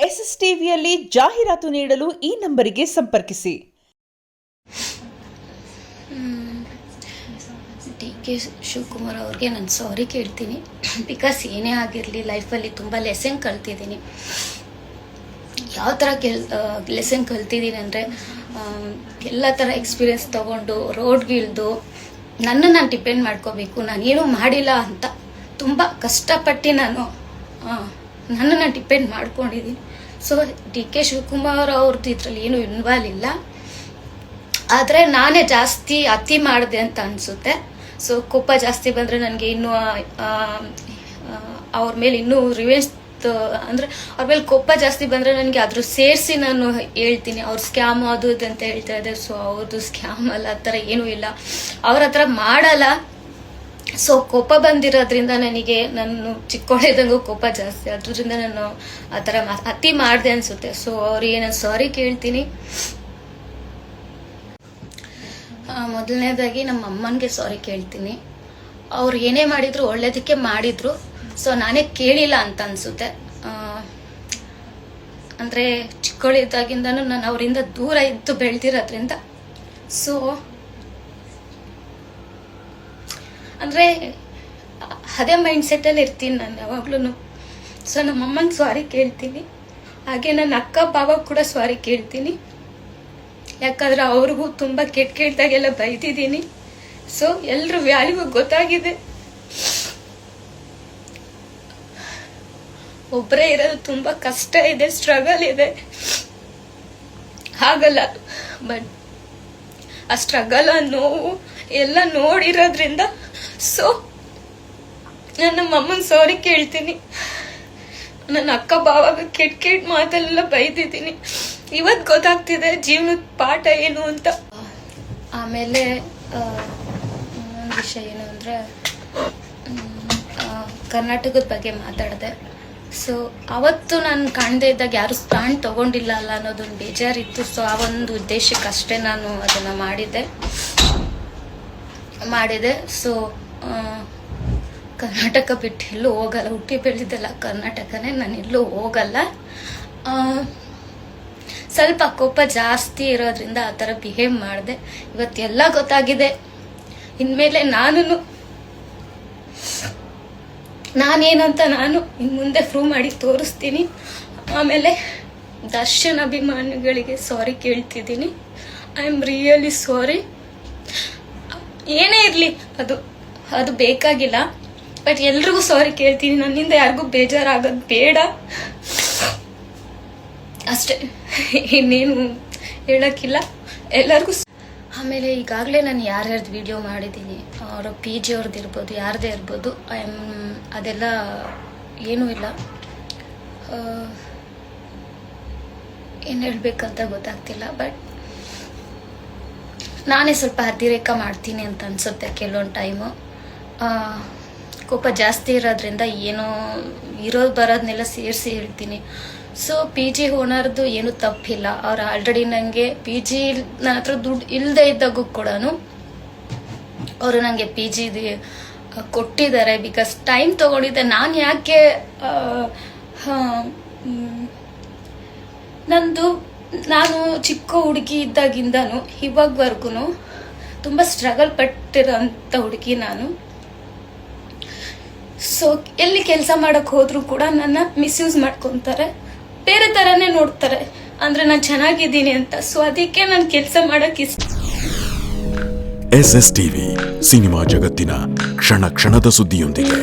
S S ಟಿವಿಯಲ್ಲಿ ಜಾಹೀರಾತು ನೀಡಲು ಈ ನಂಬರಿಗೆ ಸಂಪರ್ಕಿಸಿ. ಡಿ.ಕೆ. ಶಿವಕುಮಾರ್ ಅವ್ರಿಗೆ ನಾನು ಸಾರಿ ಕೇಳ್ತೀನಿ. ಬಿಕಾಸ್ ಏನೇ ಆಗಿರಲಿ ಲೈಫಲ್ಲಿ ತುಂಬ ಲೆಸನ್ ಕಲ್ತಿದ್ದೀನಿ. ಯಾವ ಥರ ಲೆಸನ್ ಕಲ್ತಿದ್ದೀನಿ ಅಂದರೆ ಎಲ್ಲ ಥರ ಎಕ್ಸ್ಪೀರಿಯೆನ್ಸ್ ತೊಗೊಂಡು ರೋಡ್ಗಿಳ್ದು ನಾನು ಡಿಪೆಂಡ್ ಮಾಡ್ಕೋಬೇಕು, ನಾನೇನು ಮಾಡಿಲ್ಲ ಅಂತ ತುಂಬ ಕಷ್ಟಪಟ್ಟು ನಾನು ಡಿಪೆಂಡ್ ಮಾಡ್ಕೊಂಡಿದ್ದೀನಿ. ಸೊ ಡಿ.ಕೆ. ಶಿವಕುಮಾರ್ ಅವ್ರದ್ದು ಇದರಲ್ಲಿ ಏನು ಇನ್ವಾಲ್ವ್ ಇಲ್ಲ, ಆದರೆ ನಾನೇ ಜಾಸ್ತಿ ಅತಿ ಮಾಡಿದೆ ಅಂತ ಅನಿಸುತ್ತೆ. ಸೊ ಕೋಪ ಜಾಸ್ತಿ ಬಂದರೆ ನನಗೆ ಇನ್ನೂ ಅವ್ರ ಮೇಲೆ ಇನ್ನೂ ರಿವೆಂಜ್ ಅಂದರೆ ಅವ್ರ ಮೇಲೆ ಕೋಪ ಜಾಸ್ತಿ ಬಂದರೆ ನನಗೆ ಅದ್ರ ಸೇರಿಸಿ ನಾನು ಹೇಳ್ತೀನಿ ಅವ್ರ ಸ್ಕ್ಯಾಮ್ ಅದು ಇದು ಅಂತ ಹೇಳ್ತಾ ಇದ್ದಾರೆ. ಸೊ ಅವ್ರದ್ದು ಸ್ಕ್ಯಾಮ್ ಅಲ್ಲ, ಆ ಥರ ಏನೂ ಇಲ್ಲ, ಅವ್ರ ಹತ್ರ ಮಾಡಲ್ಲ. ಸೊ ಕೋಪ ಬಂದಿರೋದ್ರಿಂದ ನನಗೆ ನಾನು ಚಿಕ್ಕವಳಿದ್ದಂಗೂ ಕೋಪ ಜಾಸ್ತಿ, ಅದರಿಂದ ನಾನು ಆ ಥರ ಅತಿ ಮಾಡಿದೆ ಅನಿಸುತ್ತೆ. ಸೊ ಅವ್ರಿಗೆ ನಾನು ಸಾರಿ ಕೇಳ್ತೀನಿ. ಮೊದಲನೇದಾಗಿ ನಮ್ಮ ಅಮ್ಮನಿಗೆ ಸಾರಿ ಕೇಳ್ತೀನಿ. ಅವ್ರು ಏನೇ ಮಾಡಿದ್ರು ಒಳ್ಳೇದಕ್ಕೆ ಮಾಡಿದ್ರು. ಸೊ ನಾನೇ ಕೇಳಿಲ್ಲ ಅಂತ ಅನಿಸುತ್ತೆ. ಅಂದರೆ ಚಿಕ್ಕವಳಿದ್ದಾಗಿಂದನೂ ನಾನು ಅವರಿಂದ ದೂರ ಇದ್ದು ಬೆಳೆದಿರೋದ್ರಿಂದ ಸೊ ಅಂದರೆ ಅದೇ ಮೈಂಡ್ಸೆಟ್ಟಲ್ಲಿ ಇರ್ತೀನಿ ನಾನು ಯಾವಾಗ್ಲೂ. ಸೊ ನಮ್ಮ ಅಮ್ಮಂಗೆ ಸಾರಿ ಕೇಳ್ತೀನಿ, ಹಾಗೆ ನನ್ನ ಅಕ್ಕ ಬಾವ ಕೂಡ ಸಾರಿ ಕೇಳ್ತೀನಿ. ಯಾಕಂದ್ರೆ ಅವ್ರಿಗೂ ತುಂಬ ಕೆಟ್ಟದಾಗೆಲ್ಲ ಬೈದಿದ್ದೀನಿ. ಸೊ ಎಲ್ಲರ ವ್ಯಾಲ್ಯೂ ಗೊತ್ತಾಗಿದೆ. ಒಬ್ಬರೇ ಇರೋದು ತುಂಬ ಕಷ್ಟ ಇದೆ, ಸ್ಟ್ರಗಲ್ ಇದೆ, ಆಗಲ್ಲ. ಬಟ್ ಆ ಸ್ಟ್ರಗಲ್ ನೋವು ಎಲ್ಲ ನೋಡಿರೋದ್ರಿಂದ ಸೊ ನಾನು ನಮ್ಮ ಅಮ್ಮನ ಸಾರಿ ಕೇಳ್ತೀನಿ. ನನ್ನ ಅಕ್ಕ ಬಾವಾಗ ಕೆಟ್ಟ ಮಾತೆಲ್ಲ ಬೈದಿದ್ದೀನಿ. ಇವತ್ತು ಗೊತ್ತಾಗ್ತಿದೆ ಜೀವನದ ಪಾಠ ಏನು ಅಂತ. ಆಮೇಲೆ ಒಂದು ವಿಷಯ ಏನು ಅಂದರೆ ಕರ್ನಾಟಕದ ಬಗ್ಗೆ ಮಾತಾಡಿದೆ. ಸೊ ಅವತ್ತು ನಾನು ಕಾಣದೇ ಇದ್ದಾಗ ಯಾರು ಸ್ಟ್ಯಾಂಡ್ ತಗೊಂಡಿಲ್ಲ ಅಲ್ಲ ಅನ್ನೋದೊಂದು ಬೇಜಾರಿತ್ತು. ಸೊ ಆ ಒಂದು ಉದ್ದೇಶಕ್ಕಷ್ಟೇ ನಾನು ಅದನ್ನು ಮಾಡಿದೆ. ಸೊ ಕರ್ನಾಟಕ ಬಿಟ್ಟು ಎಲ್ಲೂ ಹೋಗಲ್ಲ, ಹುಟ್ಟಿ ಬೆಳೆದಿದ್ದಲ್ಲ ಕರ್ನಾಟಕನೇ, ನಾನು ಎಲ್ಲೂ ಹೋಗಲ್ಲ. ಸ್ವಲ್ಪ ಕೋಪ ಜಾಸ್ತಿ ಇರೋದ್ರಿಂದ ಆ ಥರ ಬಿಹೇವ್ ಮಾಡಿದೆ. ಇವತ್ತೆಲ್ಲ ಗೊತ್ತಾಗಿದೆ. ಇನ್ಮೇಲೆ ನಾನೇನು ಅಂತ ನಾನು ಇನ್ನು ಮುಂದೆ ಪ್ರೂವ್ ಮಾಡಿ ತೋರಿಸ್ತೀನಿ. ಆಮೇಲೆ ದರ್ಶನ್ ಅಭಿಮಾನಿಗಳಿಗೆ ಸಾರಿ ಕೇಳ್ತಿದ್ದೀನಿ. I am really sorry. ಏನೇ ಇರಲಿ ಅದು ಬೇಕಾಗಿಲ್ಲ, ಬಟ್ ಎಲ್ರಿಗೂ ಸಾರಿ ಕೇಳ್ತೀನಿ. ನನ್ನಿಂದ ಯಾರಿಗೂ ಬೇಜಾರಾಗೋದು ಬೇಡ ಅಷ್ಟೇ, ಇನ್ನೇನು ಹೇಳೋಕ್ಕಿಲ್ಲ ಎಲ್ಲರಿಗೂ. ಆಮೇಲೆ ಈಗಾಗಲೇ ನಾನು ಯಾರ್ಯಾರ್ದು ವಿಡಿಯೋ ಮಾಡಿದ್ದೀನಿ, ಅವರು PG ಅವ್ರದ್ದು ಇರ್ಬೋದು, ಯಾರದೇ ಇರ್ಬೋದು, ಅದೆಲ್ಲ ಏನೂ ಇಲ್ಲ. ಏನು ಹೇಳಬೇಕಂತ ಗೊತ್ತಾಗ್ತಿಲ್ಲ. ಬಟ್ ನಾನೇ ಸ್ವಲ್ಪ ಅತಿರೇಕ ಮಾಡ್ತೀನಿ ಅಂತ ಅನಿಸುತ್ತೆ ಕೆಲವೊಂದು ಟೈಮು. ಕೋಪ ಜಾಸ್ತಿ ಇರೋದ್ರಿಂದ ಏನೋ ಬರೋದನ್ನೆಲ್ಲ ಸೇರಿಸಿ ಹೇಳ್ತೀನಿ. ಸೊ PG ಓನರ್ದು ಏನೂ ತಪ್ಪಿಲ್ಲ. ಅವ್ರು ಆಲ್ರೆಡಿ ನನಗೆ PG ನನ್ನ ಹತ್ರ ದುಡ್ಡು ಇಲ್ಲದೆ ಇದ್ದಾಗೂ ಕೂಡ ಅವರು ನನಗೆ PG ಕೊಟ್ಟಿದ್ದಾರೆ. ಬಿಕಾಸ್ ಟೈಮ್ ತೊಗೊಂಡಿದ್ದೆ. ನಾನು ಯಾಕೆ ನಾನು ಚಿಕ್ಕ ಹುಡುಗಿ ಇದ್ದಾಗಿಂದನೂ ಇವಾಗವರೆಗೂ ತುಂಬ ಸ್ಟ್ರಗಲ್ ಪಟ್ಟಿರೋಂಥ ಹುಡುಗಿ ನಾನು. ಸೊ ಎಲ್ಲಿ ಕೆಲಸ ಮಾಡೋಕ್ಕೆ ಹೋದರೂ ಕೂಡ ನನ್ನ ಮಿಸ್ಯೂಸ್ ಮಾಡ್ಕೊತಾರೆ, ಬೇರೆ ಥರನೇ ನೋಡ್ತಾರೆ, ಅಂದರೆ ನಾನು ಚೆನ್ನಾಗಿದ್ದೀನಿ ಅಂತ. ಸೊ ಅದಕ್ಕೆ ನಾನು ಕೆಲಸ ಮಾಡೋಕ್ಕೆ ಇಷ್ಟ. SS TV ಸಿನಿಮಾ ಜಗತ್ತಿನ ಕ್ಷಣ ಕ್ಷಣದ ಸುದ್ದಿಯೊಂದಿಗೆ.